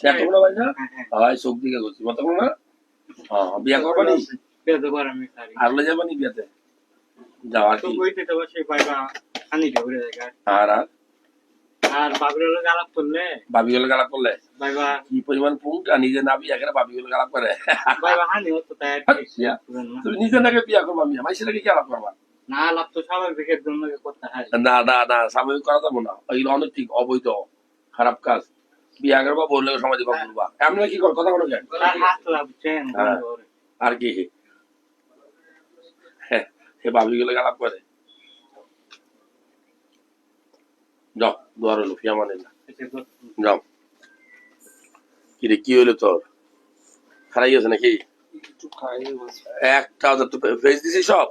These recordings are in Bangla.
বিয়া করবো না ভাই না হয় চোখ দিকে করছি মতো না বিয়া করবো নি আর লে যাবো নি বিয়াতে যাও আর কি আর আর বাবির গালাপ করলে ভাবি হলে গালাপ করলে কি পরিমাণ পুংটা নিজে না বিয়া করে ভাবি হলে গালাপ করে তুমি নিজে নাকি বিয়া করবো আমি আমার ছেলেকে কি আলাপ করবা না লাভ তো স্বাভাবিকের জন্য করতে হয় না না না স্বাভাবিক করা যাবো না ওইগুলো অনেক ঠিক অবৈধ খারাপ কাজ বিয়া করবা বললে সমাজে বা বলবা এমনি কি কর কথা বলো কেন আর কি হ্যাঁ সে ভাবি গুলো গালাপ করে যাও দোয়ার হলো ফিয়া মানে না যাও কি রে কি হইলো তোর হারাই গেছে নাকি একটা ফেস দিছি সব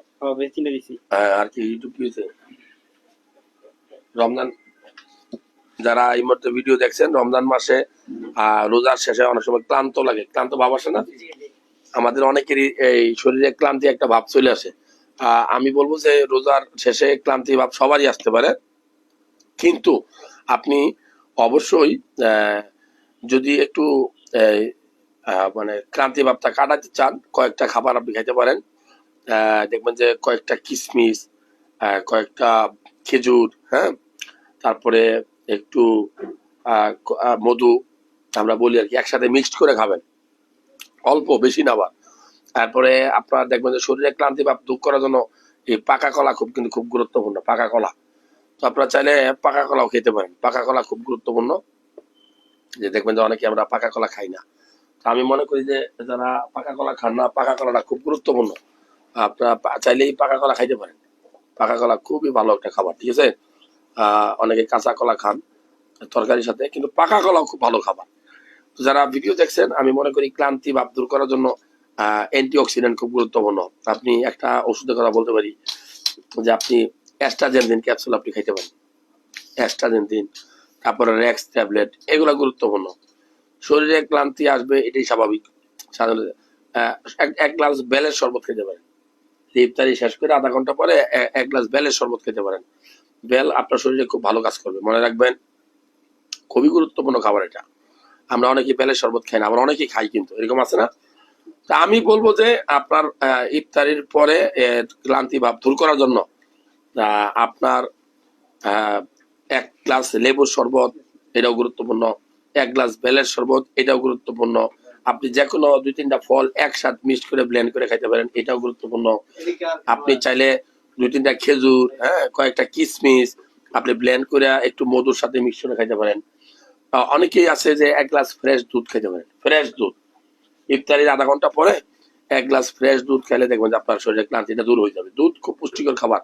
হ্যাঁ আর কি ইউটিউব কি হয়েছে রমজান যারা এই মুহূর্তে ভিডিও দেখছেন রমজান মাসে রোজার শেষে অনেক সময় ক্লান্ত লাগে ক্লান্ত ভাব আসে না আমাদের অনেকেরই এই শরীরে ক্লান্তি একটা ভাব চলে আসে আমি বলবো যে রোজার শেষে ক্লান্তি ভাব সবারই আসতে পারে কিন্তু আপনি অবশ্যই যদি একটু মানে ক্লান্তি ভাবটা কাটাতে চান কয়েকটা খাবার আপনি খাইতে পারেন দেখবেন যে কয়েকটা কিশমিশ কয়েকটা খেজুর হ্যাঁ তারপরে একটু মধু আমরা বলি আর কি একসাথে মিক্সড করে খাবেন অল্প বেশি না আবার তারপরে আপনার দেখবেন যে শরীরে ক্লান্তি ভাব দূর করার জন্য এই পাকা কলা খুব গুরুত্বপূর্ণ পাকা কলা তো আপনারা চাইলে পাকা কলাও খেতে পারেন পাকা কলা খুব গুরুত্বপূর্ণ যে দেখবেন যে অনেকে আমরা পাকা কলা খাই না আমি মনে করি যে যারা পাকা কলা খান না পাকা কলাটা খুব গুরুত্বপূর্ণ আপনারা চাইলেই পাকা কলা খাইতে পারেন পাকা কলা খুবই ভালো একটা খাবার ঠিক আছে অনেকে কাঁচা কলা খান তরকারির সাথে কিন্তু পাকা কলাও খুব ভালো খাবার যারা ভিডিও দেখছেন আমি মনে করি ক্লান্তি ভাব দূর করার জন্য অ্যান্টিঅক্সিডেন্ট খুব গুরুত্বপূর্ণ আপনি একটা ওষুধের কথা বলতে পারি যে আপনি অ্যাস্ট্রাজেনথিন ক্যাপসুল আপনি খাইতে পারেন অ্যাস্ট্রাজেনথিন তারপরে রেক্স ট্যাবলেট এগুলো গুরুত্বপূর্ণ শরীরে ক্লান্তি আসবে এটাই স্বাভাবিক সাধারণত এক গ্লাস বেলের শরবত খেতে পারেন ইফতারি শেষ করে আধা ঘন্টা পরে এক গ্লাস বেলের শরবত খেতে পারেন বেল আপনার শরীরে খুব ভালো কাজ করবে মনে রাখবেন খুবই গুরুত্বপূর্ণ খাবার এটা আমরা অনেকে বেলের শরবত খাই না আমরা অনেকেই খাই কিন্তু এরকম আছে না তা আমি বলবো যে আপনার ইফতারির পরে ক্লান্তি ভাব দূর করার জন্য আপনার এক গ্লাস লেবুর শরবত এটাও গুরুত্বপূর্ণ এক গ্লাস বেলের শরবত এটাও গুরুত্বপূর্ণ আপনি যে কোনো 2-3টা ফল একসাথে মিক্স করে ব্লেন্ড করে খাইতে পারেন এটাও গুরুত্বপূর্ণ আপনি চাইলে 2-3টা খেজুর হ্যাঁ কয়েকটা কিশমিশ আপনি ব্লেন্ড করে একটু মধুর সাথে মিক্স করে খাইতে পারেন অনেকেই আছে যে এক গ্লাস ফ্রেশ দুধ খেতে পারেন ফ্রেশ দুধ ইফতারির আধা ঘন্টা পরে এক গ্লাস ফ্রেশ দুধ খেলে দেখবেন যে আপনার শরীরে ক্লান্তিটা দূর হয়ে যাবে দুধ খুব পুষ্টিকর খাবার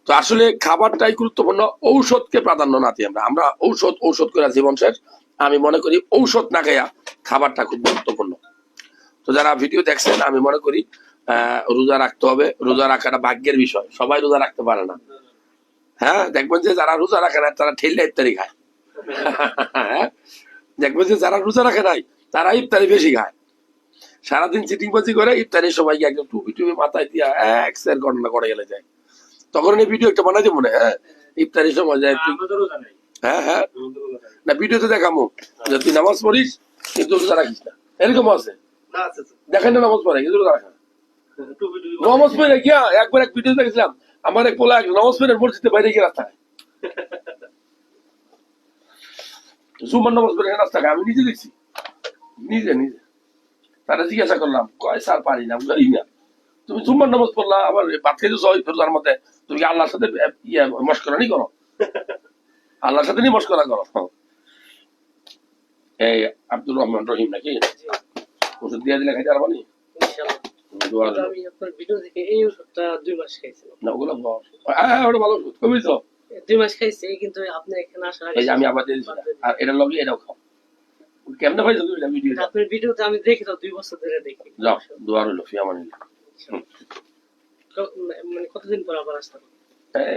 তো আসলে খাবারটাই গুরুত্বপূর্ণ ঔষধকে প্রাধান্য না দিই আমরা ঔষধ করে জীবন শেষ আমি মনে করি ঔষধ না খাইয়া খাবারটা খুব গুরুত্বপূর্ণ তো যারা ভিডিও দেখছেন আমি মনে করি রোজা রাখতে হবে রোজা রাখাটা ভাগ্যের বিষয় সবাই রোজা রাখতে পারে না হ্যাঁ দেখবেন যে যারা রোজা রাখে না তারা ঠেলে ইফতারি খায় দেখবেন যে যারা রোজা রাখে নাই তারা ইফতারি বেশি খায় সারাদিন চিটিংবাজি করে ইফতারির সবাইকে একদম টুপি মাথায় দিয়া এক সের গণনা করে গেলে যায় তখন এই ভিডিও একটা বানাই দেবো না হ্যাঁ ইফতারির সময় যায় হ্যাঁ হ্যাঁ না ভিডিওতে দেখামো যে তুই নামাজ পড়িস কিন্তু রোজা রাখিস না এরকম আছে দেখেন না নামাজ পড়ে কিন্তু রোজা রাখে না নামাজ পড়ে গিয়া একবার এক ভিডিও দেখেছিলাম আমার এক পোলা নামাজ পড়ে মসজিদে বাইরে গিয়ে রাস্তায় সুমান নামাজ পড়ে রাস্তায় আমি নিজে দেখছি নিজে তারা জিজ্ঞাসা করলাম কয় স্যার পারি না জানি না তুমি সুমান নামাজ পড়লা আবার ভাত খেতে রোজার মধ্যে তুমি কি আল্লাহর সাথে মস্করানি করো আল্লাহর সাথে নিয়ে মস্করা করো এই আব্দুর রহমান রহিম নাকি ওষুধ দিয়ে দিলে খাইতে পারবো নি আমি আপনার ভিডিও দেখে এই ওষুধটা 2 মাস খাইছিলাম না ওগুলো হ্যাঁ ওটা ভালো ওষুধ কবি তো 2 মাস খাইছি কিন্তু আপনি এখানে আসার আগে আমি আবার দিয়ে দিচ্ছি আর এটা লগে এটাও খাও কেমনে ভাই তুমি ভিডিও আপনার ভিডিওতে আমি দেখি তো 2 বছর ধরে দেখি যাও দোয়া রইল ফি আমানিল্লাহ মানে কতদিন পর আবার আসতে হবে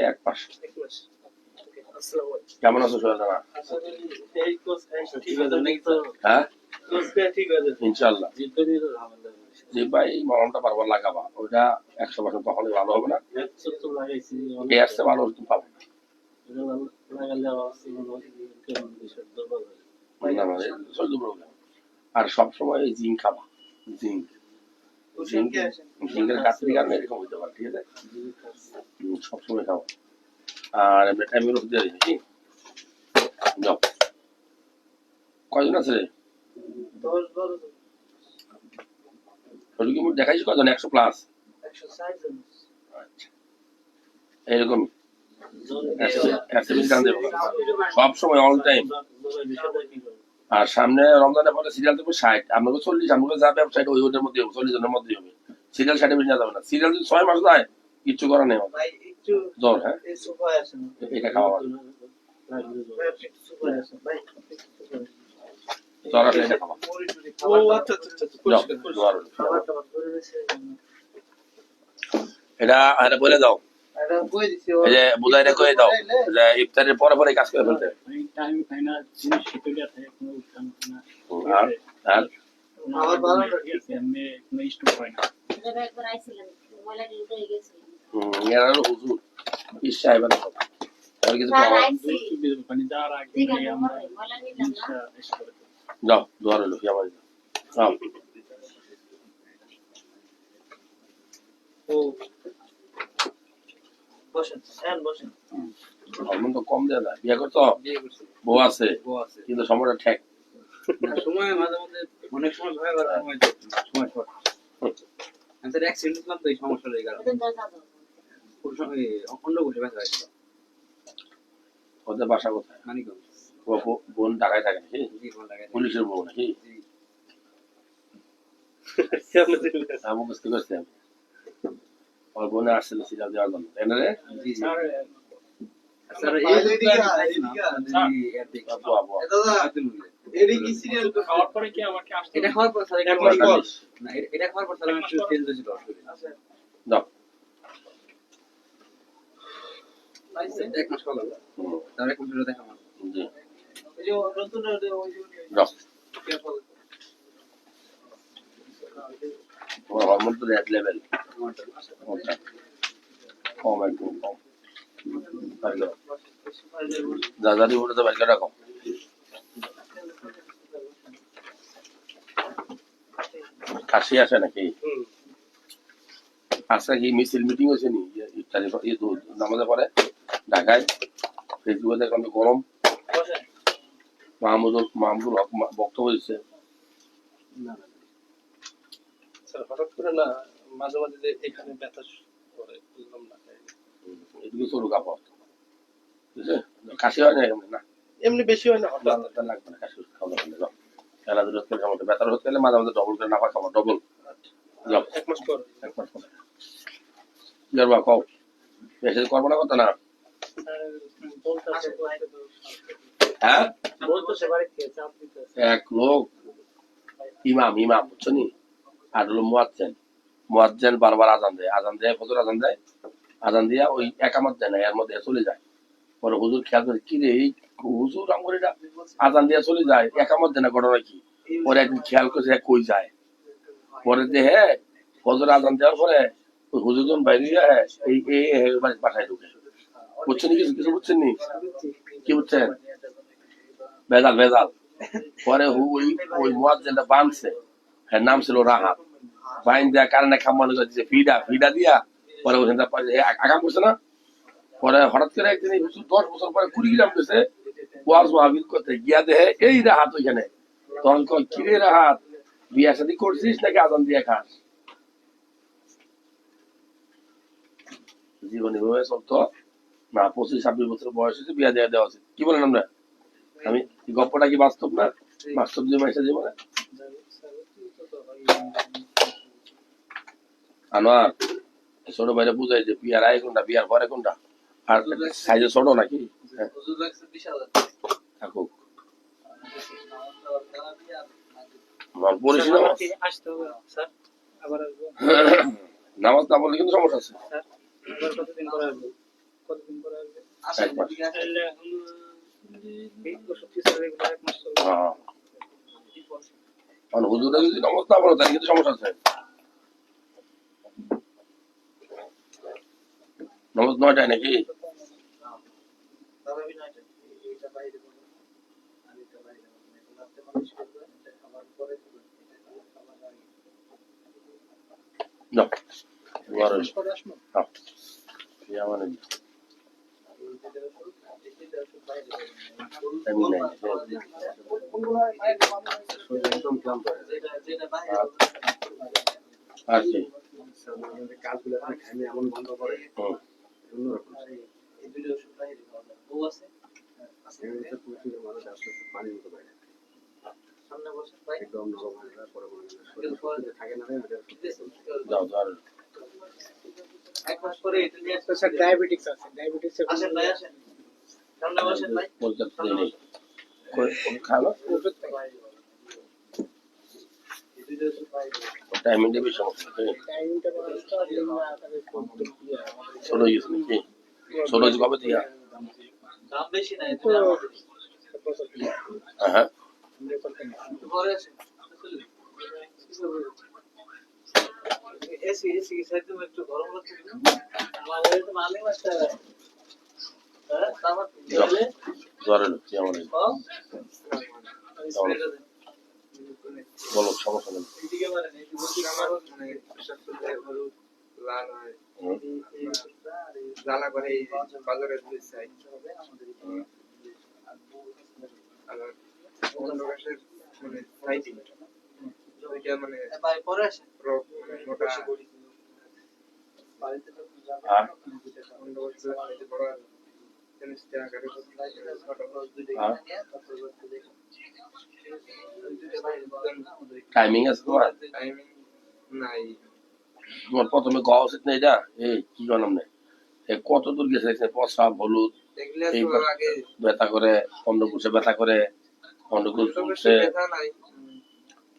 এক মাস আসসালামু আলাইকুম কেমন আছো সোহেলরা এই কোর্স ঠিক আছে নাকি তো হ্যাঁ কোর্স ঠিক আছে ইনশাআল্লাহ জিতবে দিই তো আমাদের জি ভাই মরণটা বারবার লাগাবা ওটা 100% তখনই ভালো হবে না তো লাগাইছি এই আসতে ভালো তুমি পাবে লাগালে আবার না মানে সহ্য প্রবলেম। আর সবসময় জিঙ্ক খাবা, জিঙ্ক জিঙ্কের ঘাটতির কারণে এরকম হতে পারে, ঠিক আছে? সবসময় খাও। আর এমনি টাইমের ওষুধ দিয়ে দিচ্ছি। যাও, কয়জন আছে রে? 10-12 জন। রোগী মোট দেখাইছি কয়জন? 100+? 160 জন। আচ্ছা, এরকমই সব সময় অল টাইম। আর সামনে রমজানের পরে সিরিয়াল দেবো 60, আপনাকে 40, আপনাকে যা ব্যবসায়টা ওই ওটার মধ্যে হবে, 40 জনের মধ্যে হবে। সিরিয়াল 60 বেশি যাবে না। সিরিয়াল যদি 6 মাস যায় কিচ্ছু করা নেই আমার। জ্বর, হ্যাঁ, এটা খাওয়া জ্বর আসলে এটা খাওয়া। এটা এটা বলে দাও, এই যে বুঝাইটা কয়ে দাও যে ইফতারের পরে পরে কাজ করে ফেলতে। আর আর এরা হলো হুজুর পীর সাহেবের মতো। আর কিছু যাও, দোয়া রইল কি আমার যাও। হরমোন তো কম দেয় না। বিয়ে করতো, বউ আছে, কিন্তু সময়টা ঠেক। সময় মাঝে মধ্যে অনেক সময় ভয় করে, সময় শর্ট। অ্যাক্সিডেন্ট হলাম তো এই সমস্যা হয়ে গেল। অন্য বসে ব্যথা হয়েছিল। ওদের বাসা কোথায়? মানিকগঞ্জ। বোন ঢাকায় থাকে নাকি? জি, বোন ঢাকায় থাকে। পুলিশের বউ নাকি? আমি বুঝতে পারছি। আমি ওর বোনে আসছিল সিরিয়াল দেওয়ার জন্য, তাই না রে? জি স্যার। খাওয়ার পরে কি আমাকে আসতে এটা খাওয়ার পর স্যার, এটা খাওয়ার পর স্যার আমি একটু চেঞ্জ হয়েছিল। যাও, 1 মাস হলো। তার 1 মাস হলো দেখা আমার। জি, এই যে নতুন যাও। তোমার হরমোন তো রেড লেভেল কম, একদম কম। যা জানি ওটা তো বাইকে রাখো। কাশি আসে নাকি? আজকে কি মিছিল মিটিং হয়েছে নি ইফতারি নামাজের পরে ঢাকায়? ফেসবুকে দেখলাম তো গরম। মাহমুদুল হক বক্তব্য দিচ্ছে। হঠাৎ করে না মাঝে মাঝে যে এখানে ব্যথা করে বুঝলাম না। এদিকে সরু কাপড়, বুঝছে? কাশি হয় না এমনি না, এমনি বেশি হয় না, হঠাৎ লাগবে না কাশি খাওয়া যাবে। খেলাধুলা হচ্ছে খাওয়া, ব্যথার হচ্ছে মাঝে মাঝে ডবল করে নাফা খাওয়া, ডবল। 1 মাস পর। 1 মাস পরে ইয়ারবা কও মেসেজ করবো না, কথা না। হ্যাঁ, বলতেছে বাড়িতে চাপ দিতেছে। এক লোক ইমাম বুঝছো নি, আর হলো মুয়াজ্জিন বারবার আজান দেয় ফজর আজান দিয়া ওই একামত দেয় না, এর মধ্যে চলে যায়। পরে হুজুর খেয়াল করে, কি রে এই হুজুর আমার এটা আজান দিয়া চলে যায়, একামত দেয় না, ঘটনা কি? পরে একদিন খেয়াল করছে কই যায়, পরে দেহে ফজর আজান দেওয়ার পরে ওই হুজুর যখন বাইরে এই বাসায় ঢুকে। বুঝছেন নি? কিছু বুঝছেন নি? কি বুঝছেন? ভেজাল। পরে ওই মুয়াজ্জিনটা বানছে, এর নাম ছিল রাহাত। বাইন দেয়া কারণে খাম্মানো করছে ফিডা দিয়া, পরে ওখানটা আগাম করছে না। পরে হঠাৎ করে একদিন 10 বছর পরে কুড়িগ্রাম গেছে ওয়াজ মাহফিল করতে, গিয়া দেহে এই রাহাত ওইখানে। তখন কয়, কি রে রাহাত, বিয়া শাদী করছিস নাকি আজান দিয়ে খাস? জীবনে এভাবে চলতো না। 25-26 বছর বয়স হয়েছে, বিয়া দেওয়া উচিত। কি বলেন আমরা? আমি গল্পটা কি বাস্তব না? বাস্তব জীবনে আনোয়ার ছোট ভাইরা বুঝাই যে বিয়ার আগে কোনটা, বিয়ার পরে কোনটা। আর সাইজে ছোট নাকি? থাকুক, আসতে হবে স্যার, আবার আসবো। নামাজ না বললে কিন্তু সমস্যা আছে। কতদিন পরে আসবো? 1 মাস। কারণ হুজুরে যদি নামাজ না পড়ে তাহলে কিন্তু সমস্যা আছে। নামাজ 9টায় নাকি? যাও ঘরে পরে আসবো। যাও আমার টাইমিং নাই শরীর একদম ক্লান্ত হয়ে যায়। আসছি আমাদের কাজগুলো এখন খাইলে এমন বন্ধ করে অন্যরকম। এমনিতে প্রচুর মানুষ আস্তে আস্তে পানির মতো বাইরে একদম নরম হয়ে যায়, পরে মনে হয় শরীর শক্তিতে থাকে না, ওদের যাও ধর তো স্যার ডায়াবেটিস আছে, ডায়াবেটিস কলকাতা নেই খাওয়া ওষুধ পাই। টাইমিং দেবে সমস্যা টাইমিংটা বলা তো ছোট গেছে নাকি ছোট হয়েছে কবে থেকে দাম বেশি নাই তো হ্যাঁ এসি এসি সাইড তুমি একটু গরম লাগছে না আমাদের তো মালে মাছটা হ্যাঁ তারপর জ্বরে ঢুকছি আমার বলো সমস্যা নেই এদিকে মানে একটু বলছি আমার মানে লাল হয় জ্বালা করে এই বাজারে দুধ চাই আর অন্য গাছের মানে ফাইটিং ওইটা মানে পরে আসে মোটা আর অন্য গাছের বড় জিনিসটা আকারে টাইমিং আছে তোমার টাইমিং নাই তোমার প্রথমে গাওয়া উচিত না এটা এই কি গরম নেই কত দূর গেছে দেখছেন পচা হলুদ দেখলে এই তো আগে ব্যথা করে অন্ডকোষে ব্যথা করে অন্ডকোষ চলছে ব্যথা নাই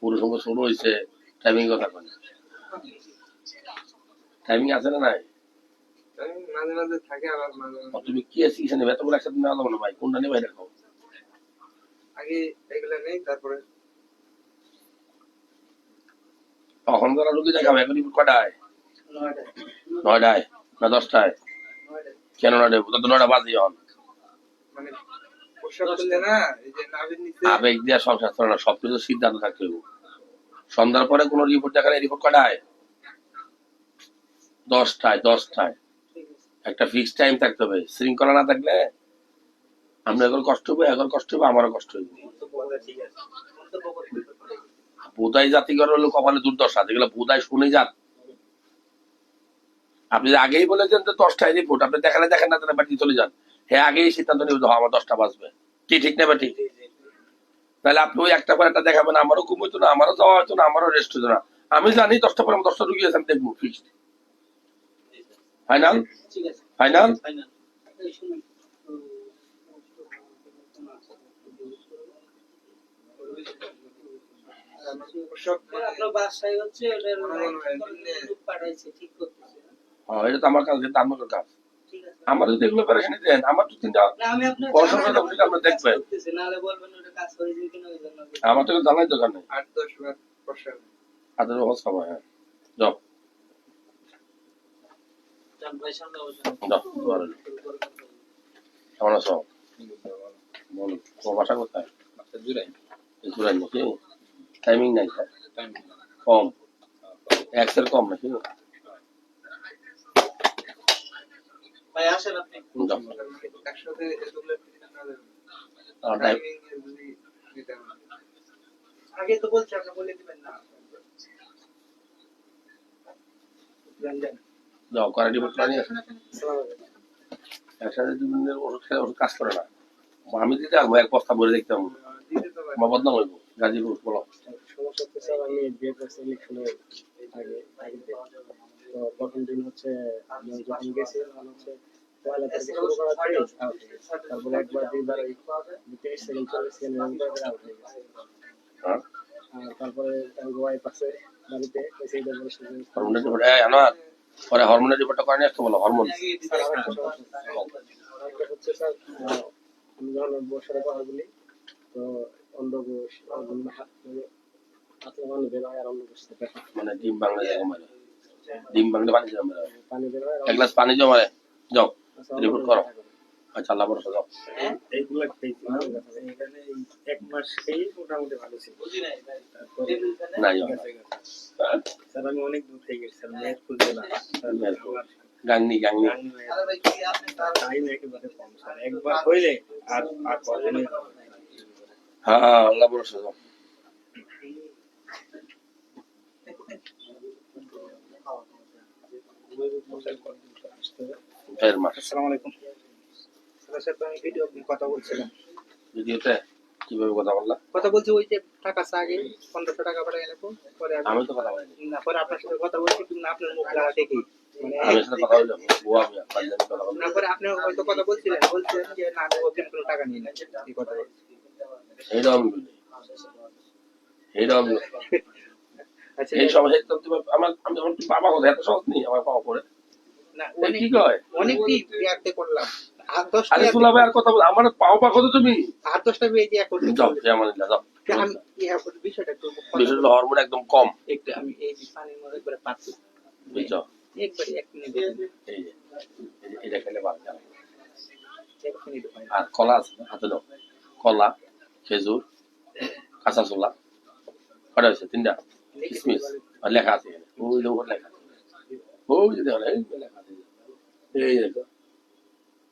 পুরো সঙ্গে শুরু হয়েছে টাইমিং কথা করে টাইমিং আছে না নাই মাঝে মাঝে থাকে আবার মাঝে মাঝে তুমি কি চিকিৎসা নেবে এতগুলো একসাথে নেওয়া যাবে না ভাই কোনটা নেবে দেখো আগে এগুলো নেই তারপরে তখন যারা রোগী দেখাবে এখন রিপোর্ট কটায় 9টায় না 10টায় কেন 9টায় তো 9টা বাজে হন মানে পোশাক করলে না এই যে নাভির নিচে আবেগ দিয়ে সংসার চলে না সবকিছু সিদ্ধান্ত থাকতে হবে সন্ধ্যার পরে কোনো রিপোর্ট দেখালে রিপোর্ট কটায় 10টায় একটা ফিক্সড টাইম থাকতে হবে শৃঙ্খলা না থাকলে আমরা এখন কষ্ট হবে এখন কষ্ট হবে আমারও কষ্ট হবে বোধাই জাতিগর হলো কপালে দুর্দশা যেগুলো বোধাই শুনে যান আপনি যদি আগেই বলেছেন যে 10টায় রিপোর্ট আপনি দেখালে দেখেন না তাহলে বাড়ি চলে যান হ্যাঁ আগেই সিদ্ধান্ত নিবে আমার 10টা বাজবে কি ঠিক না বাটি তাহলে আপনি ওই একটা পর একটা দেখাবেন আমারও ঘুম হইতো না আমারও যাওয়া হতো না আমারও রেস্ট হতো না আমি জানি 10টা পরে 10টা রুগী আছে আমি দেখবো ফিক্সড ফাইনাল ফাইনাল পোশাক আপনার বাসায় হচ্ছে ওটার লোক পাঠাইছে ঠিক করতেছে এটা তো আমার কাজ এটা আমার কাজ ঠিক আছে আমার যদি এগুলো প্যারেশানি দেন আমার তো চিন্তা না আমি আপনার পড়াশোনা করতে আপনি দেখবেন নাহলে বলবেন ওটা কাজ করেছেন কিনা ওই জন্য আমার তো জানাই দোকান নেই 8-10 বার পোশাক হাতের অবস্থা সময় হ্যাঁ যাও জান ভাই সামনে বসেন যাও কেমন আছো বলো তোমার বাসা কোথায় জুড়াই জুরাই নাকি টাইমিং নাই কম এক্সের কম নাকি ভাই আসেন আপনি যাও একসাথে এগুলো টাইম টাইমিং যদি দিতে হবে আগে তো বলছি আপনি বলে দিবেন না যাও করা রিপোর্ট করে নিয়ে আসেন একসাথে 2 দিনের ওষুধ খেলে ওষুধ কাজ করে না আমি দিতে আসবো এক বস্তা ভরে দেখতাম দিতে তো পারে আমার বদনাম হইব গাজীপুর বলো সমস্যা হচ্ছে স্যার আমি বিএফএস ইলেকশনে আগে তো প্রথম দিন হচ্ছে আমি যখন গেছি তখন হচ্ছে পয়লা তারিখে শুরু করা থেকে তারপরে একবার দুইবার ওই 23 সেকেন্ড 40 সেকেন্ড আউট হয়ে গেছে হ্যাঁ আর তারপরে আমি গোয়ায় পাশে বাড়িতে এসে এটা বলে শুনে হরমোনের রিপোর্ট আনোয়ার পরে হরমোনের রিপোর্টটা করে নিয়ে আসতে বলো হরমোন স্যার আরেকটা সমস্যা আরেকটা হচ্ছে স্যার আমি যখন বর্ষার কথা বলি তো অন্ধকোষ হাত লাগানো বের হয় আর অন্ধকোষ থেকে মানে ডিম বাংলা জায়গা মারে ডিম বাংলা পানি জমা মারে পানি বের হয় আর এক গ্লাস পানি জমা মারে যাও রিপোর্ট করো আচ্ছা আল্লাহ ভরসা দাও। এইগুলা খেয়েছি ভালো কথা। এখানে এই 1 মাস খেয়ে মোটামুটি ভালো ছিল। তারপরে নাই গেছে গেছে। স্যার আমি অনেক দূর থেকে গেছি, স্যার মেহেরপুর জেলা। স্যার আমার গাংনি গাংনি টাইম একেবারে কম স্যার, একবার হইলে আর আর কখনোই হবে না। হ্যাঁ আল্লাহ ভরসা দাও। ফের মাস আসসালামু আলাইকুম স্যার। স্যার আমি ভিডিও কথা বলছিলাম। ভিডিওতে কিভাবে কথা বললা? কথা বলছি ওই যে টাকা আগে 1500 টাকা পাঠাই গেল, পরে আমি তো কথা বলি না, পরে আপনার সাথে কথা বলছি কিন্তু আপনার মুখ লাগা দেখি মানে আমি সাথে কথা বললাম ও আমি কথা বললাম না, পরে আপনি হয়তো কথা বলছিলেন যে না আমি ওকে কোনো টাকা নিই না, এই কথা বলছি। এইরকম এইরকম আচ্ছা এই সমস্যা তো তুমি আমার আমি আমার বাবা কথা এত সহজ নেই আমার পাওয়া পড়ে না, এই কি কয় অনেক বিয়াতে করলাম, আর 10টা আরে তুলাবে আর কথা বল আমার পাও পা কত তুমি আর 10টা বিয়ে যে এখন যাও যেমন যাও আমি বিষয়টা একটু বিষয়টা হরমোন একদম কম একটু আমি এই পানির মধ্যে একবারে পাচ্ছি বুঝছো একবারে 1 মিনিট এই যে এটা খেলে ভাত খাবে 1 মিনিট হয় আর কলা আছে না হাতে দাও কলা খেজুর কাঁচা ছোলা কটা হয়েছে 3টা কিসমিস আর লেখা আছে এখানে। ওই যে ওর লেখা ওই যে দেখো এই লেখা আছে এই দেখো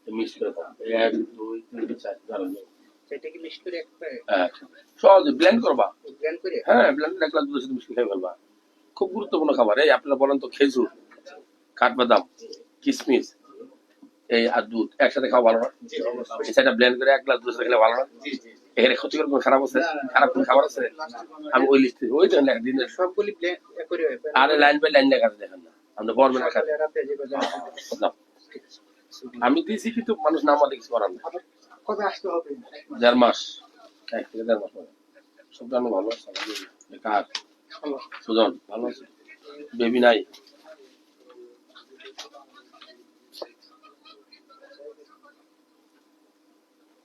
মিক্স করে দাও 1 2 3 4 ধরো সেটা কি মিক্স করে একবারে হ্যাঁ সহজে ব্লেন্ড করবা ব্লেন্ড করে হ্যাঁ ব্লেন্ড এক গ্লাস দুধের সাথে মিশিয়ে খেয়ে ফেলবা খুব গুরুত্বপূর্ণ খাবার এই আপনারা বলেন তো খেজুর কাঠবাদাম কিসমিস এই আর দুধ একসাথে খাওয়া ভালো না সেটা ব্লেন্ড করে 1 গ্লাস দুধের সাথে খেলে ভালো না এখানে ক্ষতিকর কোনো খারাপ আছে খারাপ কোনো খাবার আছে আমি ওই লিস্টে ওই তো লেখা দিন সবগুলি ব্লেন্ড করে আরে লাইন বাই লাইন লেখা আছে দেখেন না আপনি পড়বেন না খালি রাতে যে কথা নাও। আমি দিয়েছি কিন্তু মানুষ নাম আমাদের কিছু করার না কবে আসতে হবে 1.5 মাস 1 থেকে 1.5 মাস পরে সব জানো ভালো আছে কার সুজন ভালো আছে বেবি নাই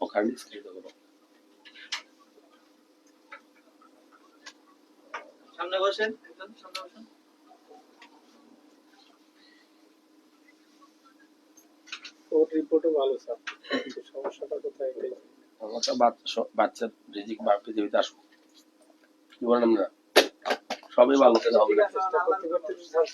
ওখানে স্ক্রিন করো সামনে বসেন একদম সামনে বসেন ওর রিপোর্টও ভালো স্যার, কিন্তু সমস্যাটা কোথায় এটাই আমার বাচ্চার রিজিক বা পৃথিবীতে আসুক কি বলেন আমরা সবই ভালো হবে চেষ্টা করতে করতে স্যার